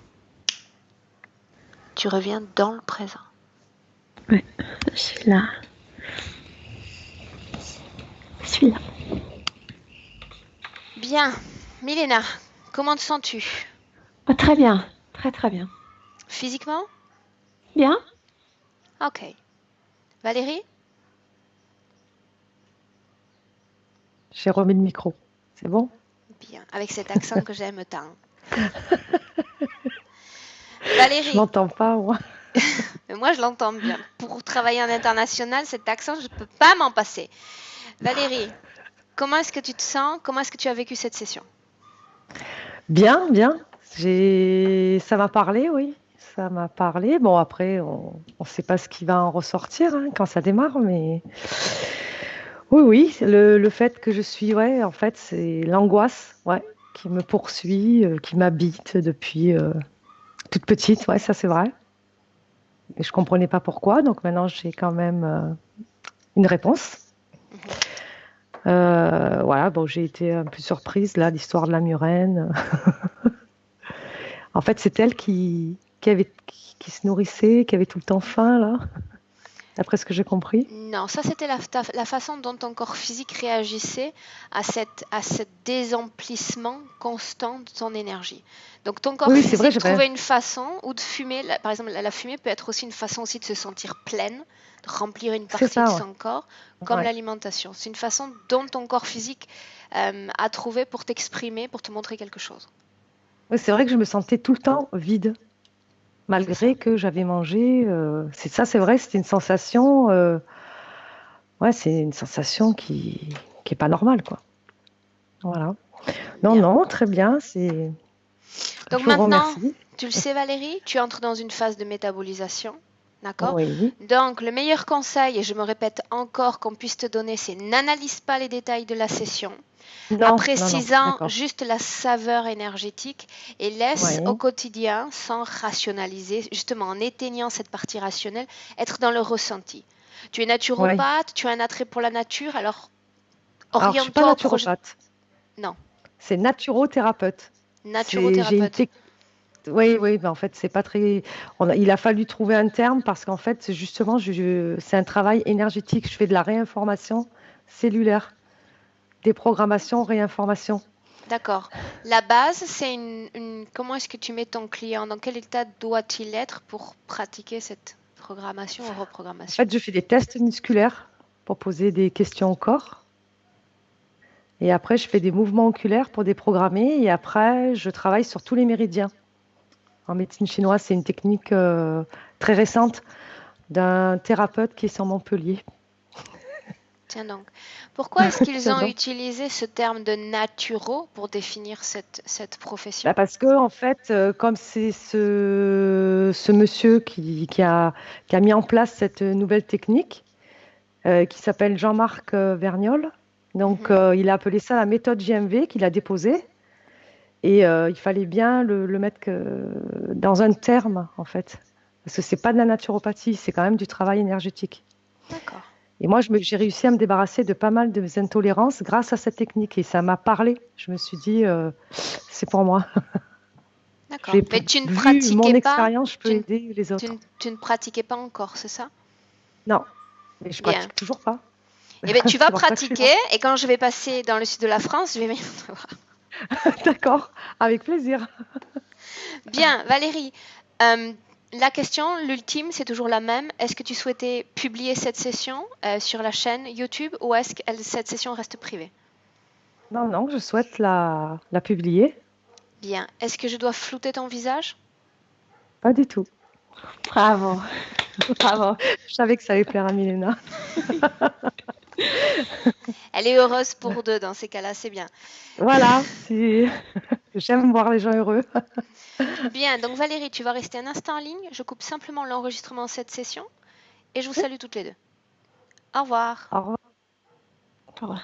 tu reviens dans le présent. Oui, je suis là. Je suis là. Bien, Milena, comment te sens-tu? Oh, très bien, très très bien. Physiquement? Bien? Ok. Valérie? J'ai remis le micro. C'est bon? Bien, avec cet accent que j'aime tant. Je Valérie, m'entends pas, moi. moi je l'entends bien. Pour travailler en international, cet accent, je ne peux pas m'en passer. Valérie, comment est-ce que tu te sens? Comment est-ce que tu as vécu cette session? Bien, bien. Ça m'a parlé, oui. Ça m'a parlé. Bon, après, on ne sait pas ce qui va en ressortir hein, quand ça démarre, mais oui, oui, le fait que je suis, ouais, en fait, c'est l'angoisse, ouais, qui me poursuit, qui m'habite depuis toute petite, ouais, ça c'est vrai. et je ne comprenais pas pourquoi. Donc maintenant, j'ai quand même une réponse. Mhm. Voilà, bon, j'ai été un peu surprise, là, l'histoire de la murène. En fait, c'est elle qui se nourrissait, qui avait tout le temps faim, là, d'après ce que j'ai compris. Non, ça c'était la façon dont ton corps physique réagissait à ce désemplissement constant de ton énergie. Donc ton corps Oui, c'est vrai, physique trouvait une façon, ou de fumer, par exemple la fumée peut être aussi une façon aussi de se sentir pleine, de remplir une c'est partie de ça, ouais. son corps, comme Ouais. l'alimentation. C'est une façon dont ton corps physique a trouvé pour t'exprimer, pour te montrer quelque chose. Oui, c'est vrai que je me sentais tout le temps vide, C'est ça. malgré que j'avais mangé. C'est vrai, c'était une sensation. Ouais, c'est une sensation qui est pas normale, quoi. Voilà. Non, Bien. non, très bien. C'est. Donc Je vous maintenant, remercie. tu le sais Valérie, tu entres dans une phase de métabolisation. D'accord? Oui. Donc, le meilleur conseil, et je me répète encore qu'on puisse te donner, c'est n'analyse pas les détails de la session, Non, non, non. apprécie-en D'accord. juste la saveur énergétique et laisse au Oui. quotidien, sans rationaliser, justement en éteignant cette partie rationnelle, être dans le ressenti. Tu es Oui. naturopathe, tu as un attrait pour la nature, alors Alors, je suis pas oriente-toi au projet. naturopathe. Non, C'est naturothérapeute. J'ai une naturothérapeute. technique. Oui, oui, mais en fait, c'est pas très. Il a fallu trouver un terme parce qu'en fait, justement, c'est un travail énergétique. Je fais de la réinformation cellulaire, déprogrammation, réinformation. D'accord. La base, c'est comment est-ce que tu mets ton client? Dans quel état doit-il être pour pratiquer cette programmation ou En reprogrammation? fait, je fais des tests musculaires pour poser des questions au corps. Et après, je fais des mouvements oculaires pour déprogrammer. Et après, je travaille sur tous les méridiens. En médecine chinoise, c'est une technique très récente d'un thérapeute qui est sur Montpellier. Tiens donc. Pourquoi est-ce qu'ils Tiens ont donc. utilisé ce terme de naturo pour définir cette profession? Bah, parce que, en fait, comme c'est ce monsieur qui a mis en place cette nouvelle technique, qui s'appelle Jean-Marc Vergnol, donc Mhm. il a appelé ça la méthode JMV qu'il a déposée. Et il fallait bien le mettre dans un terme, en fait. Parce que c'est pas de la naturopathie, c'est quand même du travail énergétique. D'accord. Et moi, j'ai réussi à me débarrasser de pas mal de mes intolérances grâce à cette technique. Et ça m'a parlé. Je me suis dit, c'est pour moi. D'accord. Mais tu ne Vu pratiquais mon pas, expérience, je peux tu ne, aider les autres. tu ne pratiquais pas encore, c'est ça? Non, mais je Bien. pratique toujours pas. Eh bien, tu vas C'est pour ça que je suis là. pratiquer et quand je vais passer dans le sud de la France, je vais venir te voir. D'accord, avec plaisir. Bien, Valérie, euh, la question, l'ultime, c'est toujours la même. Est-ce que tu souhaitais publier cette session sur la chaîne YouTube ou est-ce que cette session reste privée? Non, non, je souhaite la publier. Bien. Est-ce que je dois flouter ton visage? Pas du tout. Bravo, bravo. Je savais que ça allait plaire à Milena. Elle est heureuse pour deux dans ces cas-là, c'est bien. Voilà, j'aime voir les gens heureux. Bien, donc Valérie, tu vas rester un instant en ligne. Je coupe simplement l'enregistrement de cette session et je vous salue toutes les deux. Au revoir. Au revoir. Au revoir.